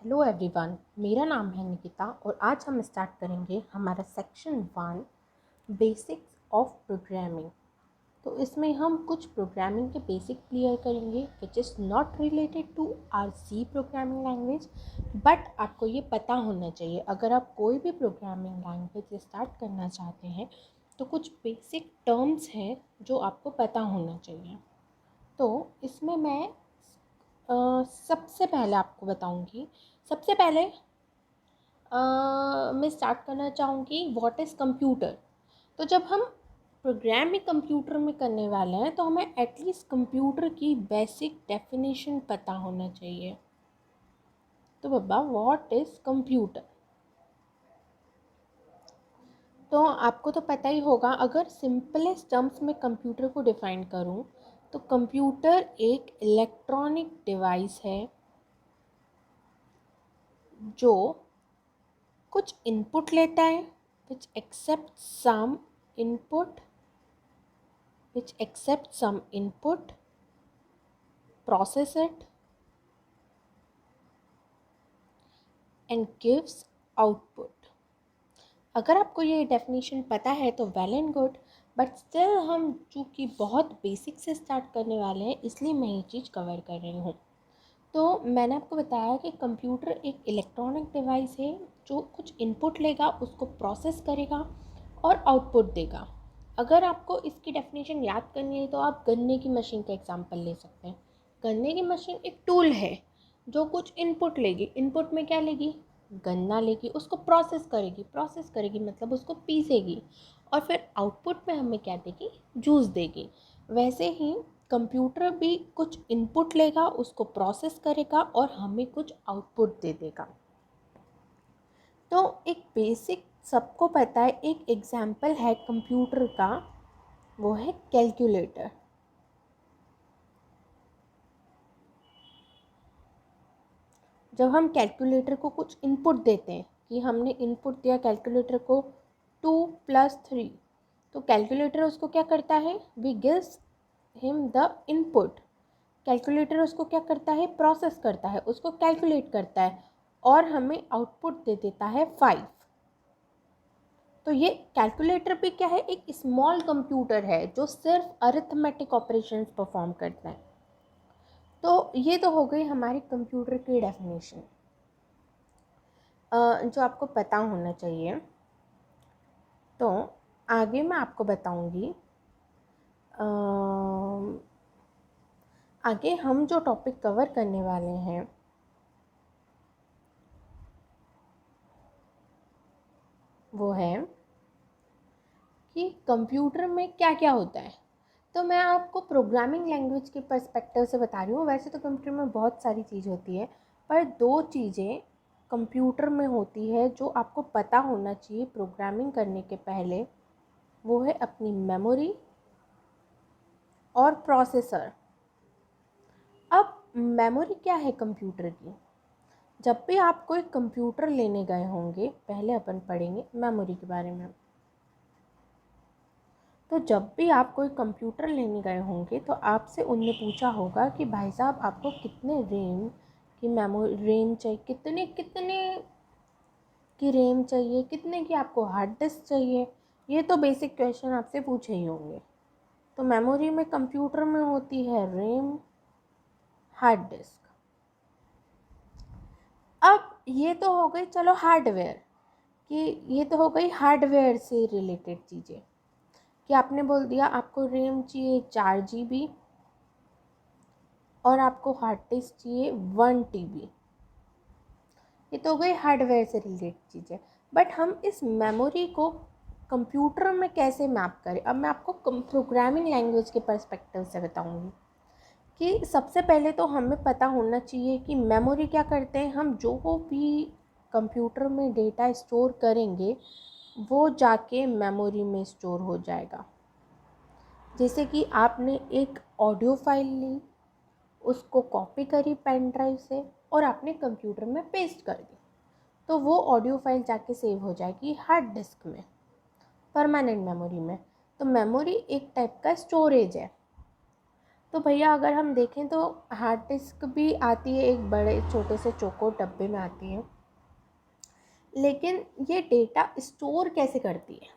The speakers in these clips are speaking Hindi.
हेलो एवरीवन, मेरा नाम है निकिता और आज हम स्टार्ट करेंगे हमारा सेक्शन 1 बेसिक्स ऑफ प्रोग्रामिंग। तो इसमें हम कुछ प्रोग्रामिंग के बेसिक क्लियर करेंगे which is not related to R C programming language, but आपको ये पता होना चाहिए अगर आप कोई भी प्रोग्रामिंग लैंग्वेज स्टार्ट करना चाहते हैं तो कुछ बेसिक टर्म्स हैं जो आपको पता होना चाहिए। तो इसमें मैं सबसे पहले आपको बताऊंगी। सबसे पहले मैं स्टार्ट करना चाहूँगी व्हाट इज़ कंप्यूटर। तो जब हम प्रोग्राम ही कंप्यूटर में करने वाले हैं तो हमें एटलीस्ट कंप्यूटर की बेसिक डेफिनेशन पता होना चाहिए। तो बाबा व्हाट इज़ कंप्यूटर, तो आपको तो पता ही होगा। अगर सिंपलेस्ट टर्म्स में कंप्यूटर को डिफ़ाइन करूं तो कंप्यूटर एक इलेक्ट्रॉनिक डिवाइस है जो कुछ इनपुट लेता है which accepts some input process it and gives output। अगर आपको ये डेफिनेशन पता है तो well and good, but still हम चूँकि बहुत बेसिक से स्टार्ट करने वाले हैं इसलिए मैं ये चीज़ कवर कर रही हूँ। तो मैंने आपको बताया कि कंप्यूटर एक इलेक्ट्रॉनिक डिवाइस है जो कुछ इनपुट लेगा, उसको प्रोसेस करेगा और आउटपुट देगा। अगर आपको इसकी डेफिनेशन याद करनी है तो आप गन्ने की मशीन का एग्जांपल ले सकते हैं। गन्ने की मशीन एक टूल है जो कुछ इनपुट लेगी। इनपुट में क्या लेगी? गन्ना लेगी, उसको प्रोसेस करेगी मतलब उसको पीसेगी और फिर आउटपुट में हमें क्या देगी? जूस देगी। वैसे ही कंप्यूटर भी कुछ इनपुट लेगा, उसको प्रोसेस करेगा और हमें कुछ आउटपुट दे देगा। तो एक बेसिक सबको पता है, एक एग्जाम्पल है कंप्यूटर का, वो है कैलकुलेटर। जब हम कैलकुलेटर को कुछ इनपुट देते हैं कि हमने इनपुट दिया कैलकुलेटर को 2 + 3, तो कैलकुलेटर उसको क्या करता है? We gives him the input. Calculator उसको क्या करता है? प्रोसेस करता है, उसको कैलकुलेट करता है और हमें आउटपुट दे देता है 5। तो ये कैलकुलेटर भी क्या है? एक स्मॉल कंप्यूटर है जो सिर्फ अरिथमेटिक ऑपरेशंस परफॉर्म करता है। तो ये तो हो गई हमारी कंप्यूटर की डेफिनेशन जो आपको पता होना चाहिए। तो आगे मैं आपको बताऊंगी, आगे हम जो टॉपिक कवर करने वाले हैं वो है कि कंप्यूटर में क्या क्या होता है। तो मैं आपको प्रोग्रामिंग लैंग्वेज के पर्सपेक्टिव से बता रही हूँ। वैसे तो कंप्यूटर में बहुत सारी चीज़ होती है, पर 2 चीज़ें कंप्यूटर में होती है जो आपको पता होना चाहिए प्रोग्रामिंग करने के पहले। वो है अपनी मेमोरी और प्रोसेसर। अब मेमोरी क्या है कंप्यूटर की? जब भी आप कोई कंप्यूटर लेने गए होंगे, पहले अपन पढ़ेंगे मेमोरी के बारे में। तो जब भी आप कोई कंप्यूटर लेने गए होंगे तो आपसे उनने पूछा होगा कि भाई साहब आपको कितने रैम की रैम चाहिए, कितने की रैम चाहिए, कितने की आपको हार्ड डिस्क चाहिए। ये तो बेसिक क्वेश्चन आपसे पूछे ही होंगे। तो मेमोरी में कंप्यूटर में होती है रैम, हार्ड डिस्क। अब ये तो हो गई चलो हार्डवेयर कि ये तो हो गई हार्डवेयर से रिलेटेड चीज़ें कि आपने बोल दिया आपको रैम चाहिए 4 GB और आपको हार्ड डिस्क चाहिए 1 TB। ये तो हो गई हार्डवेयर से रिलेटेड चीज़ें। बट हम इस मेमोरी को कंप्यूटर में कैसे मैप करें? अब मैं आपको प्रोग्रामिंग लैंग्वेज के पर्सपेक्टिव से बताऊंगी कि सबसे पहले तो हमें पता होना चाहिए कि मेमोरी क्या करते हैं। हम जो भी कंप्यूटर में डेटा स्टोर करेंगे वो जाके मेमोरी में स्टोर हो जाएगा। जैसे कि आपने एक ऑडियो फाइल ली, उसको कॉपी करी पेन ड्राइव से और आपने कंप्यूटर में पेस्ट कर दी, तो वो ऑडियो फाइल जाके सेव हो जाएगी हार्ड डिस्क में, परमानेंट मेमोरी में। तो मेमोरी एक टाइप का स्टोरेज है। तो भैया अगर हम देखें तो हार्ड डिस्क भी आती है, एक बड़े छोटे से चौकोर डब्बे में आती है, लेकिन ये डेटा स्टोर कैसे करती है?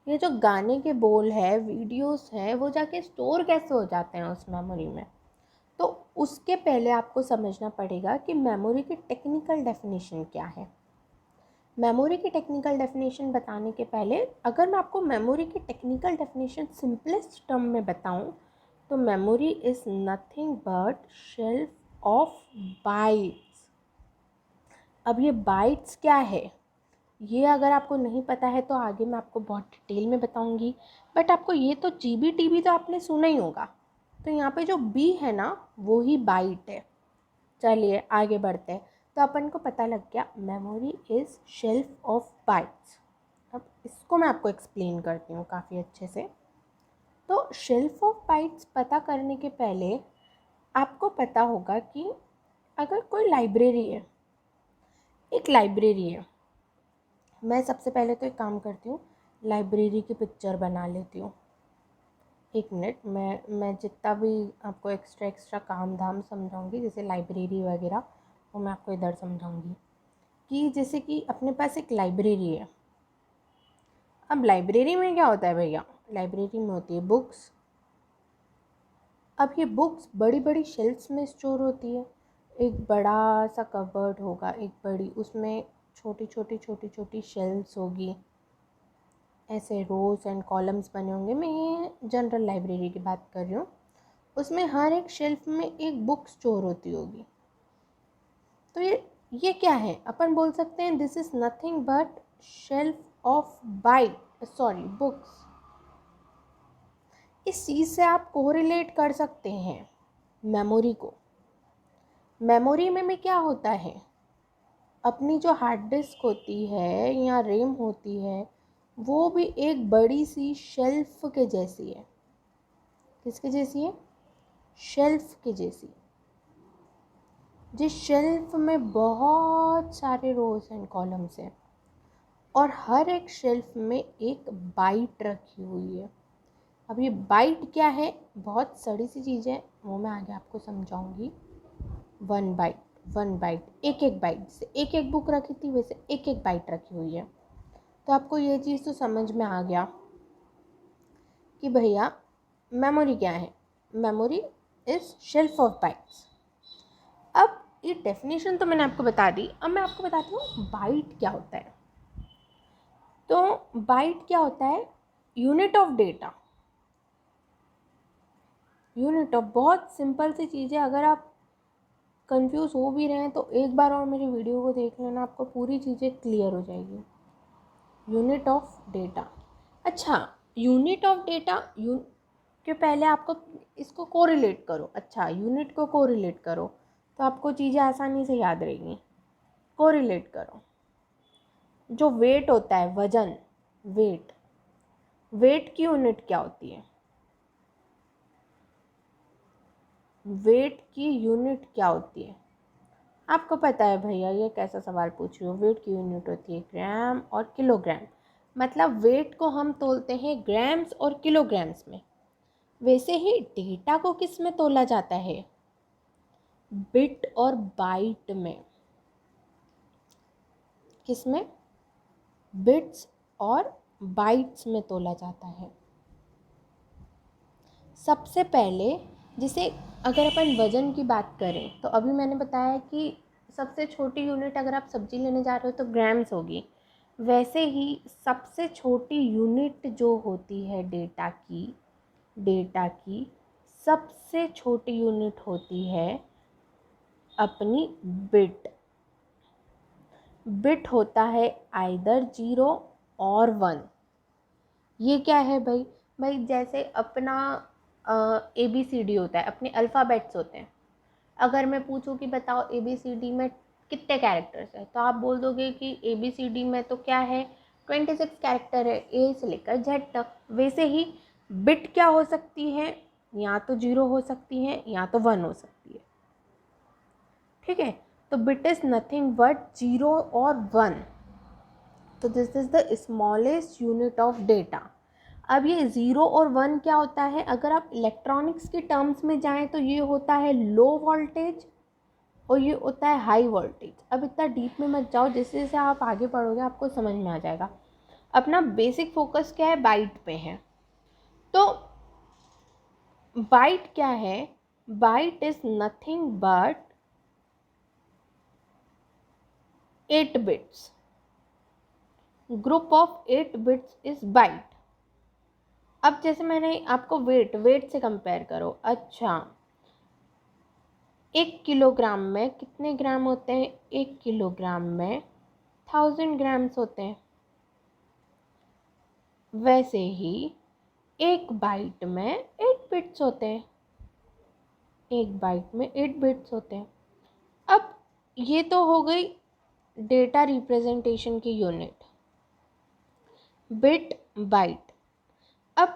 ये जो गाने के बोल है, वीडियोस हैं, वो जाके स्टोर कैसे हो जाते हैं उस मेमोरी में? तो उसके पहले आपको समझना पड़ेगा कि मेमोरी की टेक्निकल डेफिनेशन क्या है। मेमोरी की टेक्निकल डेफिनेशन बताने के पहले अगर मैं आपको मेमोरी की टेक्निकल डेफिनेशन सिंपलेस्ट टर्म में बताऊं, तो memory is nothing but shelf of bytes. अब ये बाइट्स क्या है, ये अगर आपको नहीं पता है तो आगे मैं आपको बहुत डिटेल में बताऊंगी, बट आपको ये तो जीबी टीबी तो आपने सुना ही होगा। तो यहाँ पे जो बी है ना, वो ही बाइट है। चलिए आगे बढ़ते हैं। तो अपन को पता लग गया memory is shelf of bytes. अब इसको मैं आपको एक्सप्लेन करती हूँ काफ़ी अच्छे से। तो शेल्फ ऑफ बाइट्स पता करने के पहले आपको पता होगा कि अगर कोई लाइब्रेरी है, एक लाइब्रेरी है, मैं सबसे पहले तो एक काम करती हूँ, लाइब्रेरी की पिक्चर बना लेती हूँ। एक मिनट, मैं जितना भी आपको एक्स्ट्रा काम धाम समझाऊंगी, जैसे लाइब्रेरी वगैरह, वो मैं आपको इधर समझाऊंगी। कि जैसे कि अपने पास एक लाइब्रेरी है। अब लाइब्रेरी में क्या होता है भैया? लाइब्रेरी में होती है बुक्स। अब ये बुक्स बड़ी बड़ी शेल्फ्स में स्टोर होती है। एक बड़ा सा कबर्ड होगा, एक बड़ी, उसमें छोटी छोटी छोटी छोटी शेल्फ्स होगी, ऐसे रोज एंड कॉलम्स बने होंगे। मैं ये जनरल लाइब्रेरी की बात कर रही हूँ। उसमें हर एक शेल्फ में एक बुक स्टोर होती होगी। तो ये क्या है? अपन बोल सकते हैं this is nothing but shelf of books. इस चीज़ से आप कोरिलेट कर सकते हैं मेमोरी को। मेमोरी में क्या होता है, अपनी जो हार्ड डिस्क होती है या रैम होती है, वो भी एक बड़ी सी शेल्फ के जैसी है। किसके जैसी है? शेल्फ के जैसी। जिस शेल्फ में बहुत सारे रोज एंड कॉलम्स हैं और हर एक शेल्फ में एक बाइट रखी हुई है। अब ये बाइट क्या है? बहुत सड़ी सी चीज़ है, वो मैं आगे आपको समझाऊंगी। वन बाइट, एक एक बाइट, जैसे एक एक बुक रखी थी वैसे एक एक बाइट रखी हुई है। तो आपको ये चीज़ तो समझ में आ गया कि भैया मेमोरी क्या है। Memory is shelf of bytes. अब ये डेफिनेशन तो मैंने आपको बता दी, अब मैं आपको बताती हूँ बाइट क्या होता है। तो बाइट क्या होता है? Unit of data. Unit of, बहुत सिंपल सी चीज़ है। अगर आप कंफ्यूज हो भी रहे हैं तो एक बार और मेरी वीडियो को देख लेना, आपको पूरी चीज़ें क्लियर हो जाएगी। Unit of data. अच्छा, यूनिट ऑफ डेटा के पहले आपको इसको कोरिलेट करो। अच्छा, यूनिट को कोरिलेट करो तो आपको चीज़ें आसानी से याद रहेंगी। कोरिलेट करो। जो वेट होता है, वजन, वेट की यूनिट क्या होती है? वेट की यूनिट क्या होती है? आपको पता है भैया, ये कैसा सवाल पूछ रही हो? वेट की यूनिट होती है ग्राम और किलोग्राम। मतलब वेट को हम तोलते हैं ग्राम्स और किलोग्राम्स में। वैसे ही डेटा को किस में तोला जाता है? बिट और बाइट में। किस में? बिट्स और बाइट्स में तोला जाता है। सबसे पहले, जैसे अगर अपन वज़न की बात करें तो अभी मैंने बताया कि सबसे छोटी यूनिट अगर आप सब्जी लेने जा रहे हो तो ग्राम्स होगी। वैसे ही सबसे छोटी यूनिट जो होती है डेटा की सबसे छोटी यूनिट होती है अपनी बिट। बिट होता है आइदर 0 और 1। ये क्या है भाई जैसे अपना ABCD होता है, अपने अल्फ़ाबेट्स होते हैं। अगर मैं पूछूं कि बताओ ABCD में कितने कैरेक्टर्स हैं, तो आप बोल दोगे कि ABCD में तो क्या है, 26 कैरेक्टर है, A से लेकर Z तक। वैसे ही बिट क्या हो सकती है? या तो 0 हो सकती है या तो 1 हो सकती है। ठीक है, तो बिट इज़ नथिंग बट 0 और 1। तो this is the smallest unit of data. अब ये 0 और 1 क्या होता है, अगर आप इलेक्ट्रॉनिक्स के टर्म्स में जाएं तो ये होता है लो वोल्टेज और ये होता है हाई वोल्टेज। अब इतना डीप में मत जाओ, जैसे जैसे आप आगे पढ़ोगे आपको समझ में आ जाएगा। अपना बेसिक फोकस क्या है, बाइट पे है। तो बाइट क्या है, byte is nothing but 8 bits, group of 8 bits is byte. अब जैसे मैंने आपको वेट से कंपेयर करो। अच्छा, 1 किलोग्राम में कितने ग्राम होते हैं, 1 किलोग्राम में 1000 ग्राम्स होते हैं। वैसे ही 1 बाइट में 8 बिट्स होते हैं, 1 बाइट में 8 बिट्स होते हैं। अब ये तो हो गई डेटा रिप्रेजेंटेशन की यूनिट, बिट बाइट। अब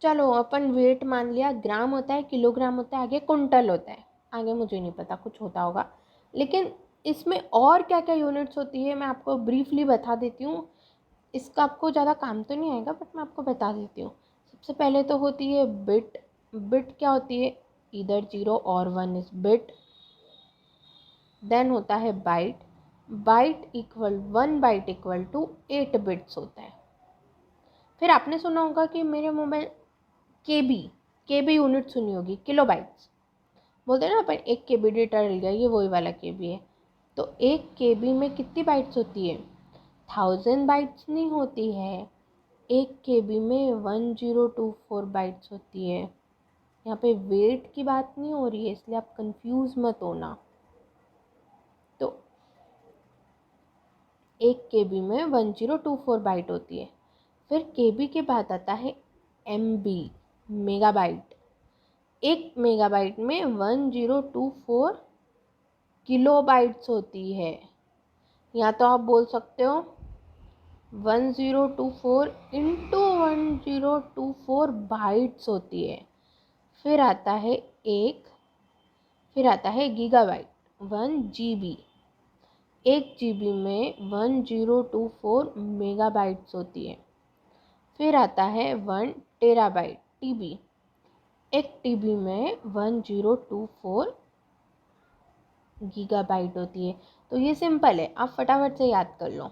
चलो अपन वेट मान लिया, ग्राम होता है, किलोग्राम होता है, आगे कुंटल होता है, आगे मुझे नहीं पता, कुछ होता होगा। लेकिन इसमें और क्या क्या यूनिट्स होती है मैं आपको ब्रीफली बता देती हूँ। इसका आपको ज़्यादा काम तो नहीं आएगा बट मैं आपको बता देती हूँ। सबसे पहले तो होती है बिट। बिट क्या होती है, इधर 0 और 1 इज बिट। देन होता है byte. Byte equal 1 byte equal to 8 bits होता है। फिर आपने सुना होगा कि मेरे मोबाइल केबी यूनिट सुनी होगी, किलो बाइट्स बोलते हैं ना अपन, 1 KB डेटा डल गया, ये वही वाला केबी है। तो 1 KB में कितनी बाइट्स होती है, 1000 बाइट्स नहीं होती है, 1 KB में 1024 बाइट्स होती है। यहाँ पे वेट की बात नहीं हो रही है, इसलिए आप कंफ्यूज मत होना। तो 1 KB में 1024 बाइट होती है। फिर KB के बाद आता है MB, मेगाबाइट। 1 मेगाबाइट में 1024 किलोबाइट्स होती है। या तो आप बोल सकते हो 1024 इंटू 1024 बाइट्स होती है। फिर आता है गीगाबाइट, 1 GB। 1 GB में 1024 मेगाबाइट्स होती है। फिर आता है 1 TB, TB। 1 TB में 1024 गीगाबाइट होती है। तो ये सिंपल है, आप फटाफट से याद कर लो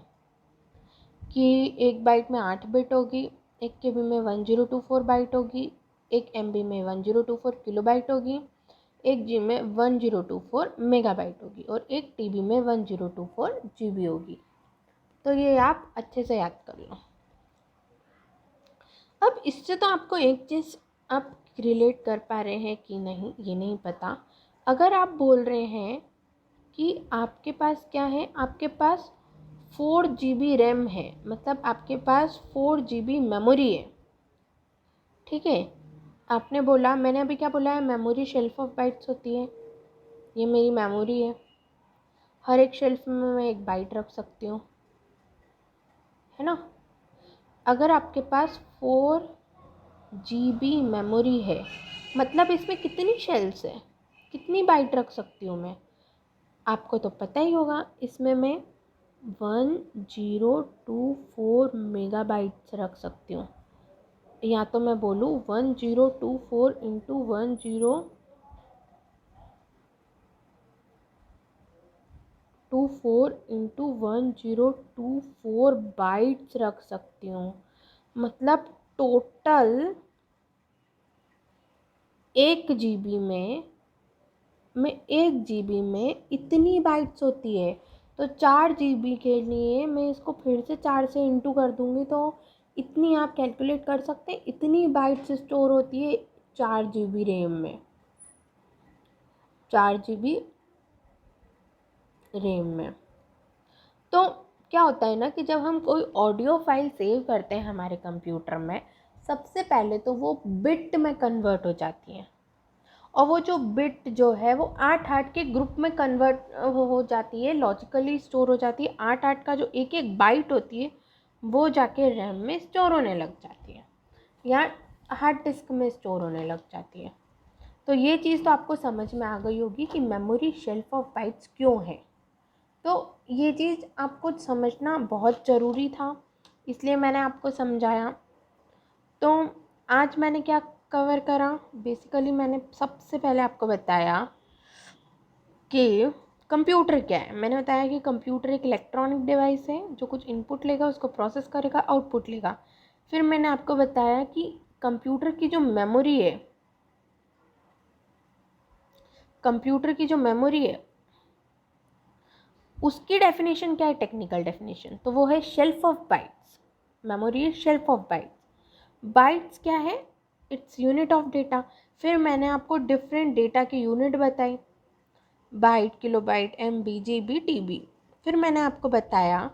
कि 1 बाइट में 8 बिट होगी, 1 KB में 1024 बाइट होगी, 1 MB में 1024 किलोबाइट होगी, 1 G में 1024 मेगाबाइट होगी और 1 TB में 1024 GB होगी। तो ये आप अच्छे से याद कर लो। अब इससे तो आपको एक चीज़ आप रिलेट कर पा रहे हैं कि नहीं ये नहीं पता। अगर आप बोल रहे हैं कि आपके पास क्या है, आपके पास 4 GB रैम है, मतलब आपके पास 4 GB मेमोरी है, ठीक है। आपने बोला, मैंने अभी क्या बोला है, मेमोरी शेल्फ ऑफ बाइट्स होती है। ये मेरी मेमोरी है, हर एक शेल्फ में मैं 1 बाइट रख सकती हूँ, है ना। अगर आपके पास 4 GB मेमोरी है, मतलब इसमें कितनी शेल्फ्स है, कितनी बाइट रख सकती हूँ मैं, आपको तो पता ही होगा। इसमें मैं 1024 मेगाबाइट्स रख सकती हूँ। या तो मैं बोलूँ 1024 इंटू 1024 बाइट्स रख सकती हूँ। मतलब टोटल 1 GB में 1 GB में इतनी बाइट्स होती है। तो 4 GB के लिए मैं इसको फिर से 4 से इंटू कर दूँगी तो इतनी आप कैलकुलेट कर सकते हैं, इतनी बाइट्स स्टोर होती है 4 GB रैम में, 4 GB रैम में। तो क्या होता है ना कि जब हम कोई ऑडियो फाइल सेव करते हैं हमारे कंप्यूटर में, सबसे पहले तो वो बिट में कन्वर्ट हो जाती हैं और वो जो बिट जो है वो 8 के ग्रुप में कन्वर्ट हो जाती है, लॉजिकली स्टोर हो जाती है। 8 का जो एक बाइट होती है वो जाके रैम में स्टोर होने लग जाती है या हार्ड डिस्क में स्टोर होने लग जाती है। तो ये चीज़ तो आपको समझ में आ गई होगी कि मेमोरी शेल्फ ऑफ बाइट्स क्यों है। तो ये चीज़ आपको समझना बहुत ज़रूरी था, इसलिए मैंने आपको समझाया। तो आज मैंने क्या कवर करा, बेसिकली मैंने सबसे पहले आपको बताया कि कंप्यूटर क्या है। मैंने बताया कि कंप्यूटर एक इलेक्ट्रॉनिक डिवाइस है जो कुछ इनपुट लेगा, उसको प्रोसेस करेगा, आउटपुट लेगा। फिर मैंने आपको बताया कि कंप्यूटर की जो मेमोरी है, कंप्यूटर की जो मेमोरी है उसकी डेफिनेशन क्या है, टेक्निकल डेफिनेशन, तो वो है shelf of bytes. Memory is shelf of bytes. Bytes क्या है, इट्स यूनिट ऑफ डेटा। फिर मैंने आपको डिफरेंट डेटा की यूनिट बताई, byte, kilobyte, MB, GB, TB। फिर मैंने आपको बताया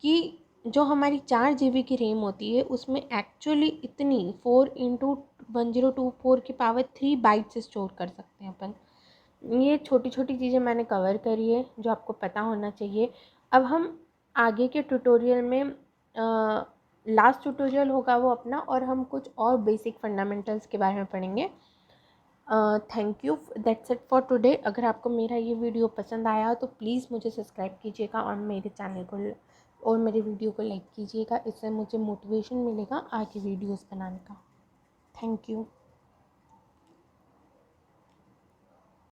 कि जो हमारी 4 GB की रैम होती है उसमें एक्चुअली इतनी 4 × 1024 की पावर 3 बाइट्स स्टोर कर सकते हैं अपन। ये छोटी छोटी चीज़ें मैंने कवर करी है जो आपको पता होना चाहिए। अब हम आगे के ट्यूटोरियल में लास्ट ट्यूटोरियल होगा वो अपना, और हम कुछ और बेसिक फंडामेंटल्स के बारे में पढ़ेंगे। Thank you, that's it for today. अगर आपको मेरा ये वीडियो पसंद आया तो प्लीज़ मुझे सब्सक्राइब कीजिएगा और मेरे चैनल को और मेरे वीडियो को लाइक कीजिएगा। इससे मुझे मोटिवेशन मिलेगा आगे वीडियोस बनाने का। Thank you.